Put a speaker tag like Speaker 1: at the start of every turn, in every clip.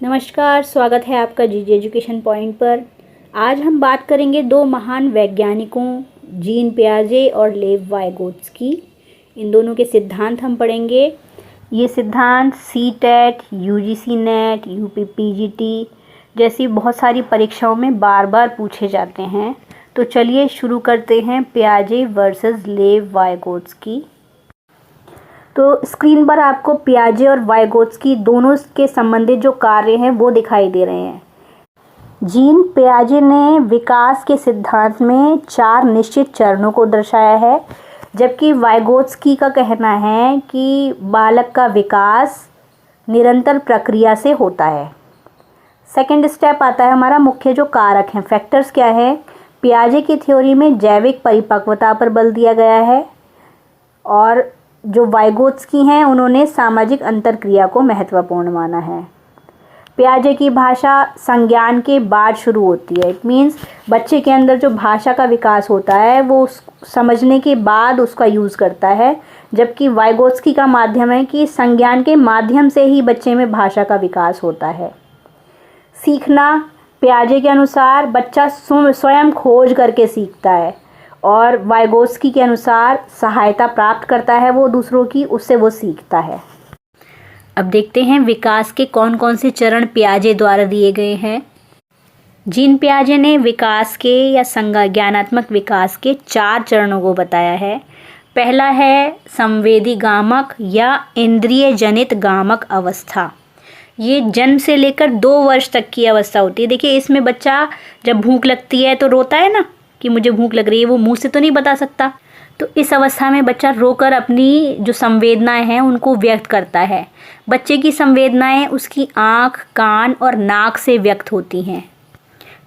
Speaker 1: नमस्कार, स्वागत है आपका जीजी एजुकेशन पॉइंट पर। आज हम बात करेंगे दो महान वैज्ञानिकों जीन पियाजे और लेव वाइगोत्स्की। इन दोनों के सिद्धांत हम पढ़ेंगे। ये सिद्धांत सीटेट, यूजीसी नेट, यूपीपीजीटी जैसी बहुत सारी परीक्षाओं में बार बार पूछे जाते हैं। तो चलिए शुरू करते हैं पियाजे वर्सेस लेव वाइगोत्स्की। तो स्क्रीन पर आपको पियाजे और वाइगोत्स्की दोनों के संबंधित जो कार्य हैं वो दिखाई दे रहे हैं। जीन पियाजे ने विकास के सिद्धांत में 4 निश्चित चरणों को दर्शाया है, जबकि वाइगोत्स्की का कहना है कि बालक का विकास निरंतर प्रक्रिया से होता है। सेकंड स्टेप आता है हमारा मुख्य जो कारक हैं, फैक्टर्स क्या है। पियाजे की थ्योरी में जैविक परिपक्वता पर बल दिया गया है और जो वाइगोत्स्की हैं उन्होंने सामाजिक अंतरक्रिया को महत्वपूर्ण माना है। पियाजे की भाषा संज्ञान के बाद शुरू होती है। इट मीन्स बच्चे के अंदर जो भाषा का विकास होता है वो समझने के बाद उसका यूज़ करता है, जबकि वाइगोत्स्की का माध्यम है कि संज्ञान के माध्यम से ही बच्चे में भाषा का विकास होता है। सीखना, पियाजे के अनुसार बच्चा स्वयं खोज करके सीखता है और वाइगोत्स्की के अनुसार सहायता प्राप्त करता है वो दूसरों की, उससे वो सीखता है। अब देखते हैं विकास के कौन कौन से चरण पियाजे द्वारा दिए गए हैं। जीन पियाजे ने विकास के या संज्ञानात्मक विकास के 4 चरणों को बताया है। पहला है संवेदी गामक या इंद्रिय जनित गामक अवस्था। ये जन्म से लेकर 2 वर्ष तक की अवस्था होती है। देखिए, इसमें बच्चा जब भूख लगती है तो रोता है ना कि मुझे भूख लग रही है, वो मुंह से तो नहीं बता सकता। तो इस अवस्था में बच्चा रोकर अपनी जो संवेदनाएं हैं उनको व्यक्त करता है। बच्चे की संवेदनाएं उसकी आँख, कान और नाक से व्यक्त होती हैं।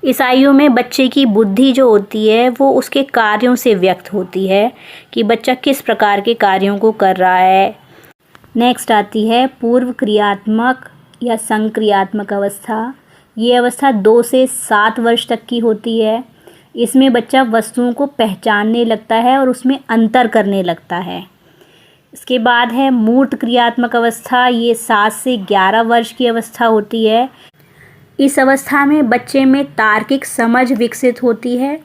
Speaker 1: इस आयु में बच्चे की बुद्धि जो होती है वो उसके कार्यों से व्यक्त होती है कि बच्चा किस प्रकार के कार्यों को कर रहा है। नेक्स्ट आती है पूर्व क्रियात्मक या संक्रियात्मक अवस्था। ये अवस्था 2 से 7 वर्ष तक की होती है। इसमें बच्चा वस्तुओं को पहचानने लगता है और उसमें अंतर करने लगता है। इसके बाद है मूर्त क्रियात्मक अवस्था। ये 7 से 11 वर्ष की अवस्था होती है। इस अवस्था में बच्चे में तार्किक समझ विकसित होती है।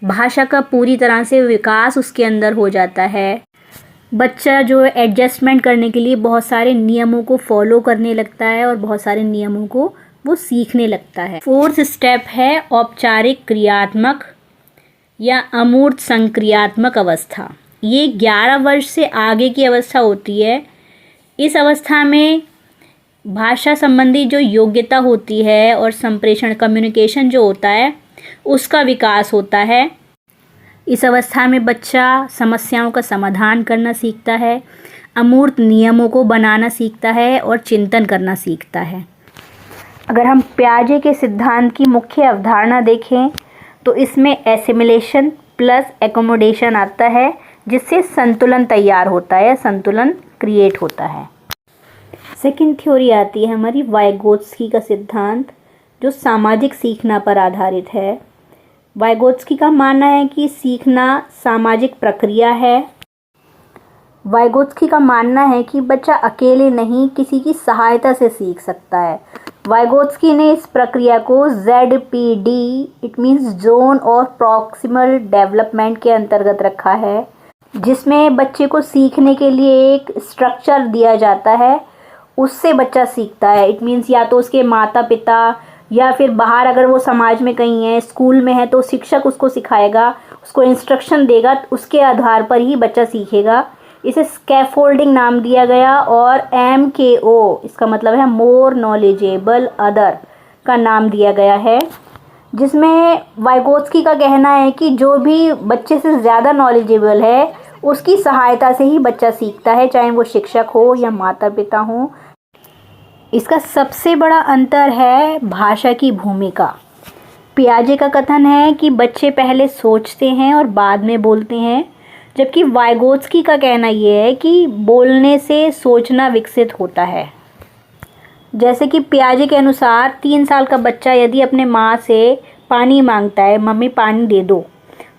Speaker 1: भाषा का पूरी तरह से विकास उसके अंदर हो जाता है। बच्चा जो एडजस्टमेंट करने के लिए बहुत सारे नियमों को फॉलो करने लगता है और बहुत सारे नियमों को वो सीखने लगता है। 4th स्टेप है औपचारिक क्रियात्मक या अमूर्त संक्रियात्मक अवस्था। ये 11 वर्ष से आगे की अवस्था होती है। इस अवस्था में भाषा संबंधी जो योग्यता होती है और संप्रेषण कम्युनिकेशन जो होता है उसका विकास होता है। इस अवस्था में बच्चा समस्याओं का समाधान करना सीखता है, अमूर्त नियमों को बनाना सीखता है और चिंतन करना सीखता है। अगर हम पियाजे के सिद्धांत की मुख्य अवधारणा देखें तो इसमें एसिमिलेशन प्लस एकोमोडेशन आता है, जिससे संतुलन तैयार होता है, संतुलन क्रिएट होता है। सेकंड थ्योरी आती है हमारी वाइगोत्स्की का सिद्धांत, जो सामाजिक सीखना पर आधारित है। वाइगोत्स्की का मानना है कि सीखना सामाजिक प्रक्रिया है। वाइगोत्स्की का मानना है कि बच्चा अकेले नहीं, किसी की सहायता से सीख सकता है। वाइगोत्स्की ने इस प्रक्रिया को ZPD इट मीन्स जोन और प्रॉक्सिमल डेवलपमेंट के अंतर्गत रखा है, जिसमें बच्चे को सीखने के लिए एक स्ट्रक्चर दिया जाता है, उससे बच्चा सीखता है। इट मीन्स या तो उसके माता पिता या फिर बाहर अगर वो समाज में कहीं है, स्कूल में है, तो शिक्षक उसको सिखाएगा, उसको इंस्ट्रक्शन देगा, उसके आधार पर ही बच्चा सीखेगा। इसे स्कैफोल्डिंग नाम दिया गया और MKO इसका मतलब है मोर नॉलेजेबल अदर का नाम दिया गया है, जिसमें वाइगोत्स्की का कहना है कि जो भी बच्चे से ज़्यादा नॉलेजेबल है उसकी सहायता से ही बच्चा सीखता है, चाहे वो शिक्षक हो या माता पिता हो। इसका सबसे बड़ा अंतर है भाषा की भूमिका। पियाजे का कथन है कि बच्चे पहले सोचते हैं और बाद में बोलते हैं, जबकि वाइगोत्स्की का कहना ये है कि बोलने से सोचना विकसित होता है। जैसे कि पियाजे के अनुसार 3 साल का बच्चा यदि अपने माँ से पानी मांगता है, मम्मी पानी दे दो,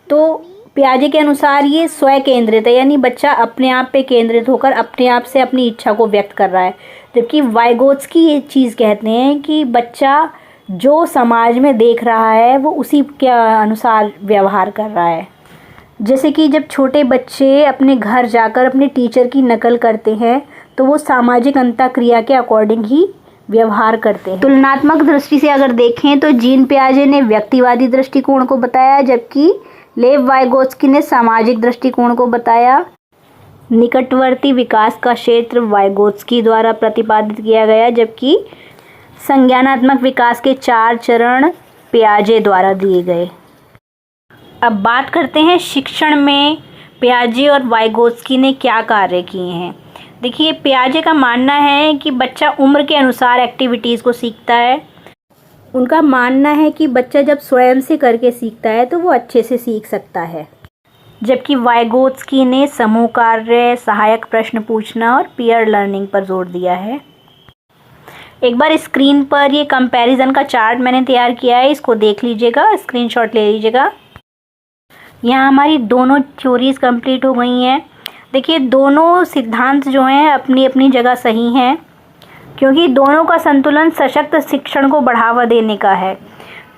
Speaker 1: तो पियाजे के अनुसार ये स्वयं केंद्रित है, यानी बच्चा अपने आप पे केंद्रित होकर अपने आप से अपनी इच्छा को व्यक्त कर रहा है। जबकि वाइगोत्स्की ये चीज़ कहते हैं कि बच्चा जो समाज में देख रहा है वो उसी के अनुसार व्यवहार कर रहा है। जैसे कि जब छोटे बच्चे अपने घर जाकर अपने टीचर की नकल करते हैं तो वो सामाजिक अंतःक्रिया के अकॉर्डिंग ही व्यवहार करते हैं। तुलनात्मक दृष्टि से अगर देखें तो जीन पियाजे ने व्यक्तिवादी दृष्टिकोण को बताया, जबकि लेव वाइगोत्स्की ने सामाजिक दृष्टिकोण को बताया। निकटवर्ती विकास का क्षेत्र वाइगोत्स्की द्वारा प्रतिपादित किया गया, जबकि संज्ञानात्मक विकास के 4 चरण पियाजे द्वारा दिए गए। अब बात करते हैं शिक्षण में पियाजे और वाइगोत्स्की ने क्या कार्य किए हैं। देखिए, पियाजे का मानना है कि बच्चा उम्र के अनुसार एक्टिविटीज़ को सीखता है। उनका मानना है कि बच्चा जब स्वयं से करके सीखता है तो वो अच्छे से सीख सकता है। जबकि वाइगोत्स्की ने समूह कार्य, सहायक प्रश्न पूछना और पीयर लर्निंग पर जोर दिया है। एक बार स्क्रीन पर ये कंपैरिजन का चार्ट मैंने तैयार किया है, इसको देख लीजिएगा, स्क्रीनशॉट ले लीजिएगा। यहाँ हमारी दोनों थ्योरीज कंप्लीट हो गई हैं। देखिए, दोनों सिद्धांत जो हैं अपनी अपनी जगह सही हैं, क्योंकि दोनों का संतुलन सशक्त शिक्षण को बढ़ावा देने का है।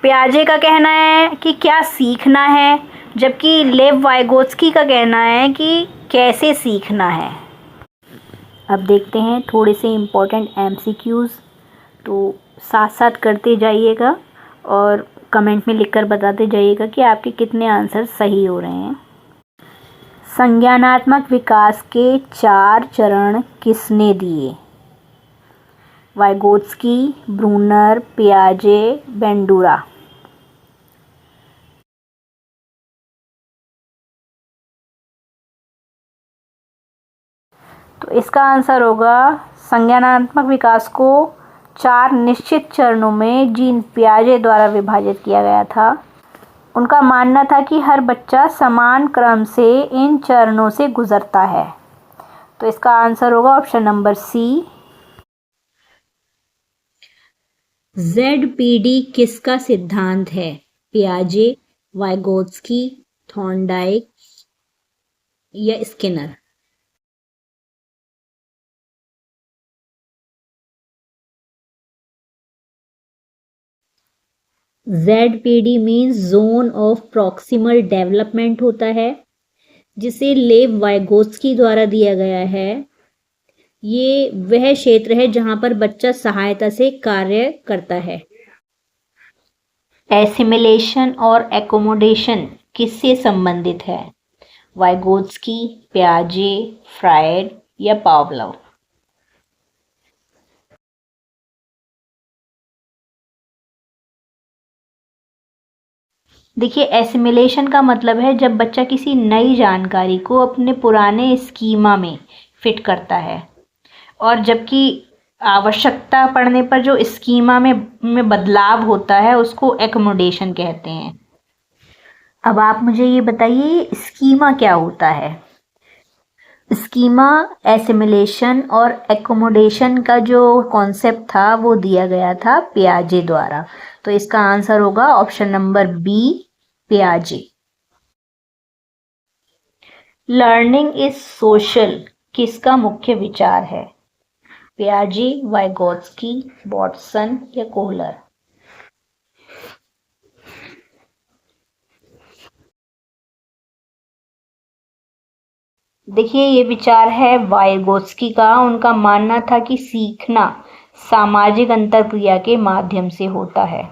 Speaker 1: पियाजे का कहना है कि क्या सीखना है, जबकि लेव वाइगोत्स्की का कहना है कि कैसे सीखना है। अब देखते हैं थोड़े से इम्पोर्टेंट MCQs, तो साथ साथ करते जाइएगा और कमेंट में लिखकर बताते जाइएगा कि आपके कितने आंसर सही हो रहे हैं। संज्ञानात्मक विकास के 4 चरण किसने दिए? वाइगोत्स्की, ब्रूनर, पियाजे, बेंडूरा। तो इसका आंसर होगा संज्ञानात्मक विकास को 4 निश्चित चरणों में जीन पियाजे द्वारा विभाजित किया गया था। उनका मानना था कि हर बच्चा समान क्रम से इन चरणों से गुजरता है। तो इसका आंसर होगा ऑप्शन नंबर C। ZPD किसका सिद्धांत है? पियाजे, वाइगोत्स्की, थॉर्नडाइक या Skinner? ZPD means zone of proximal development होता है, जिसे लेव वाइगोत्स्की द्वारा दिया गया है। ये वह क्षेत्र है जहां पर बच्चा सहायता से कार्य करता है। एसिमिलेशन और एकोमोडेशन किससे संबंधित है? वाइगोत्स्की, पियाजे, फ्रायड या पावलोव? देखिए, एसिमिलेशन का मतलब है जब बच्चा किसी नई जानकारी को अपने पुराने स्कीमा में फिट करता है, और जबकि आवश्यकता पड़ने पर जो स्कीमा में बदलाव होता है उसको एकोमोडेशन कहते हैं। अब आप मुझे ये बताइए, स्कीमा क्या होता है? स्कीमा एसिमिलेशन और एकोमोडेशन का जो कॉन्सेप्ट था वो दिया गया था पियाजे द्वारा। तो इसका आंसर होगा ऑप्शन नंबर B, पियाजे। लर्निंग इज सोशल किसका मुख्य विचार है? पियाजे, वाइगोत्स्की, वाटसन या कोहलर? देखिए, ये विचार है वाइगोत्स्की का। उनका मानना था कि सीखना सामाजिक अंतरक्रिया के माध्यम से होता है।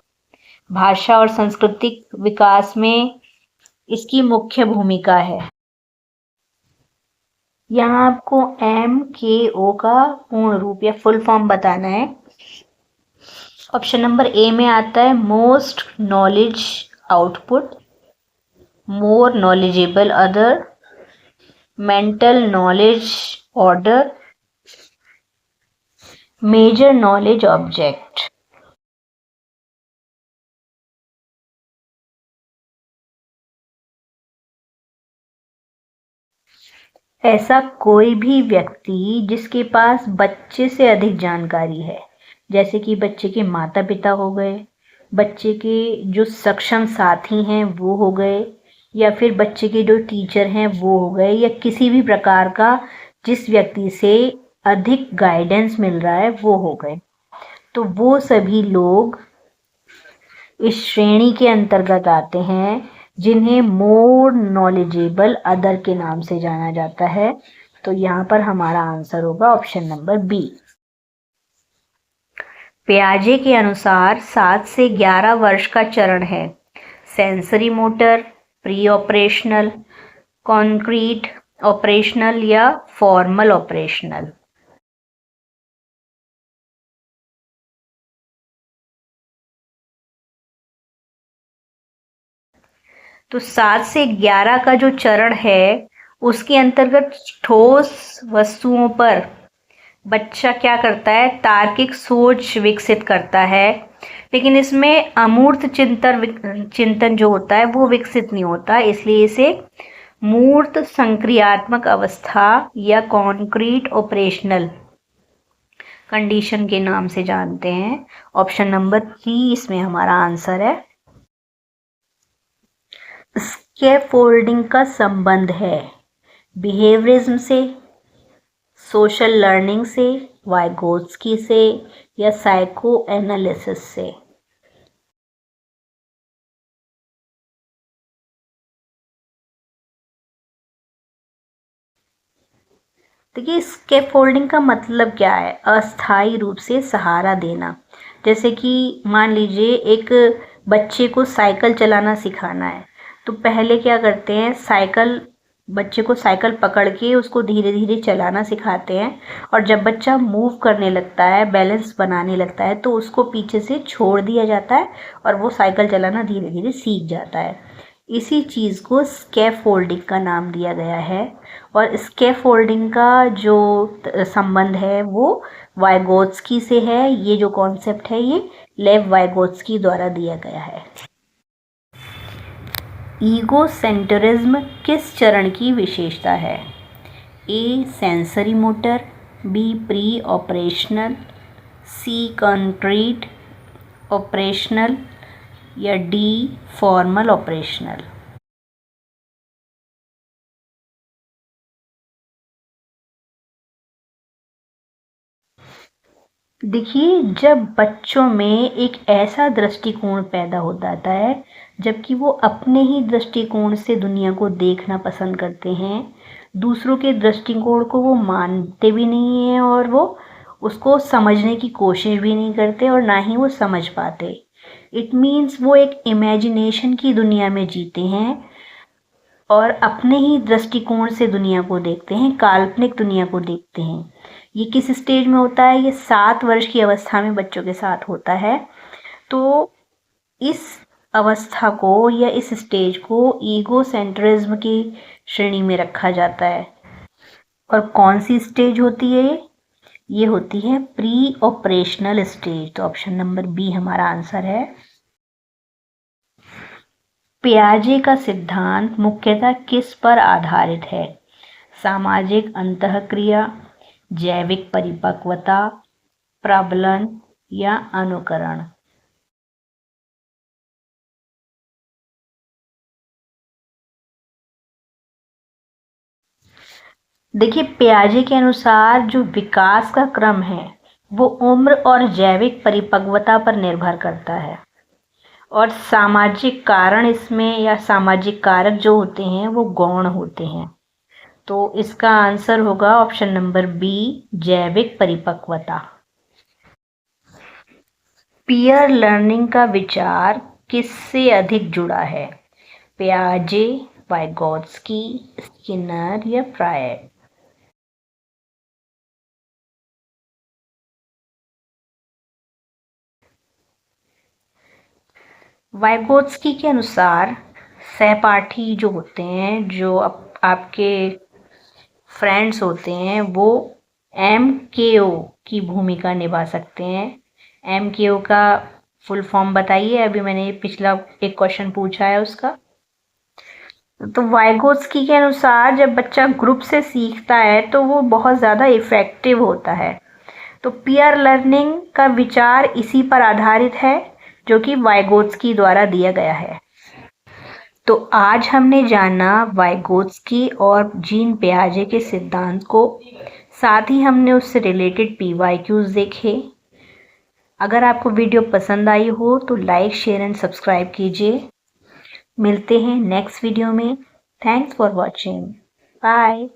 Speaker 1: भाषा और सांस्कृतिक विकास में इसकी मुख्य भूमिका है। यहाँ आपको MKO का पूर्ण रूप या फुल फॉर्म बताना है। ऑप्शन नंबर A में आता है most knowledge output, more knowledgeable other, mental knowledge order, major knowledge object. ऐसा कोई भी व्यक्ति जिसके पास बच्चे से अधिक जानकारी है, जैसे कि बच्चे के माता पिता हो गए, बच्चे के जो सक्षम साथी हैं वो हो गए, या फिर बच्चे के जो टीचर हैं वो हो गए, या किसी भी प्रकार का जिस व्यक्ति से अधिक गाइडेंस मिल रहा है वो हो गए। तो वो सभी लोग इस श्रेणी के अंतर्गत आते हैं जिन्हें मोर नॉलेजेबल अदर के नाम से जाना जाता है। तो यहाँ पर हमारा आंसर होगा ऑप्शन नंबर बी। पियाजे के अनुसार 7 से 11 वर्ष का चरण है sensory motor, pre operational, concrete operational या फॉर्मल ऑपरेशनल। तो 7 से 11 का जो चरण है उसके अंतर्गत ठोस वस्तुओं पर बच्चा क्या करता है, तार्किक सोच विकसित करता है, लेकिन इसमें अमूर्त चिंतन जो होता है वो विकसित नहीं होता, इसलिए इसे मूर्त संक्रियात्मक अवस्था या कॉन्क्रीट ऑपरेशनल कंडीशन के नाम से जानते हैं। ऑप्शन नंबर 3 इसमें हमारा आंसर है। स्कैफोल्डिंग का संबंध है बिहेवियरिज्म से, सोशल लर्निंग से, वाइगोत्स्की से या साइको एनालिसिस से। देखिए स्कैफोल्डिंग का मतलब क्या है, अस्थायी रूप से सहारा देना। जैसे कि मान लीजिए एक बच्चे को साइकिल चलाना सिखाना है, तो पहले क्या करते हैं, बच्चे को साइकिल पकड़ के उसको धीरे धीरे चलाना सिखाते हैं, और जब बच्चा मूव करने लगता है, बैलेंस बनाने लगता है, तो उसको पीछे से छोड़ दिया जाता है और वो साइकिल चलाना धीरे धीरे सीख जाता है। इसी चीज़ को स्कैफोल्डिंग का नाम दिया गया है। और स्कैफोल्डिंग का जो संबंध है वो वाइगोत्स्की से है। ये जो कॉन्सेप्ट है ये लेव वाइगोत्स्की द्वारा दिया गया है। ईगोसेंट्रिज्म किस चरण की विशेषता है? A sensory motor, B preoperational, C concrete operational या डी फॉर्मल ऑपरेशनल। देखिए जब बच्चों में एक ऐसा दृष्टिकोण पैदा हो जाता है जबकि वो अपने ही दृष्टिकोण से दुनिया को देखना पसंद करते हैं, दूसरों के दृष्टिकोण को वो मानते भी नहीं हैं और वो उसको समझने की कोशिश भी नहीं करते और ना ही वो समझ पाते। इट मीन्स वो एक इमेजिनेशन की दुनिया में जीते हैं और अपने ही दृष्टिकोण से दुनिया को देखते हैं, काल्पनिक दुनिया को देखते हैं। ये किस स्टेज में होता है? ये 7 वर्ष की अवस्था में बच्चों के साथ होता है। तो इस अवस्था को या इस स्टेज को ईगोसेंट्रिज्म की श्रेणी में रखा जाता है। और कौन सी स्टेज होती है ये होती है प्री ऑपरेशनल स्टेज। तो ऑप्शन नंबर बी हमारा आंसर है। पियाजे का सिद्धांत मुख्यतः किस पर आधारित है? सामाजिक अंतःक्रिया, जैविक परिपक्वता, प्रबलन या अनुकरण। देखिए पियाजे के अनुसार जो विकास का क्रम है वो उम्र और जैविक परिपक्वता पर निर्भर करता है, और सामाजिक कारण इसमें या सामाजिक कारक जो होते हैं वो गौण होते हैं। तो इसका आंसर होगा ऑप्शन नंबर बी, जैविक परिपक्वता। पीयर लर्निंग का विचार किससे अधिक जुड़ा है? पियाजे, वाइगोत्स्की, स्किनर या फ्रायड। वाइगोत्स्की के अनुसार सहपाठी जो होते हैं, जो आपके फ्रेंड्स होते हैं, वो MKO की भूमिका निभा सकते हैं। MKO का फुल फॉर्म बताइए, अभी मैंने पिछला एक क्वेश्चन पूछा है उसका। तो वाइगोत्स्की के अनुसार जब बच्चा ग्रुप से सीखता है तो वो बहुत ज़्यादा इफ़ेक्टिव होता है। तो पीयर लर्निंग का विचार इसी पर आधारित है जो कि वाइगोत्स्की द्वारा दिया गया है। तो आज हमने जाना वाइगोत्स्की और जीन पियाजे के सिद्धांत को, साथ ही हमने उससे रिलेटेड PYQs देखे। अगर आपको वीडियो पसंद आई हो तो लाइक, शेयर एंड सब्सक्राइब कीजिए। मिलते हैं नेक्स्ट वीडियो में। Thanks for watching. बाय।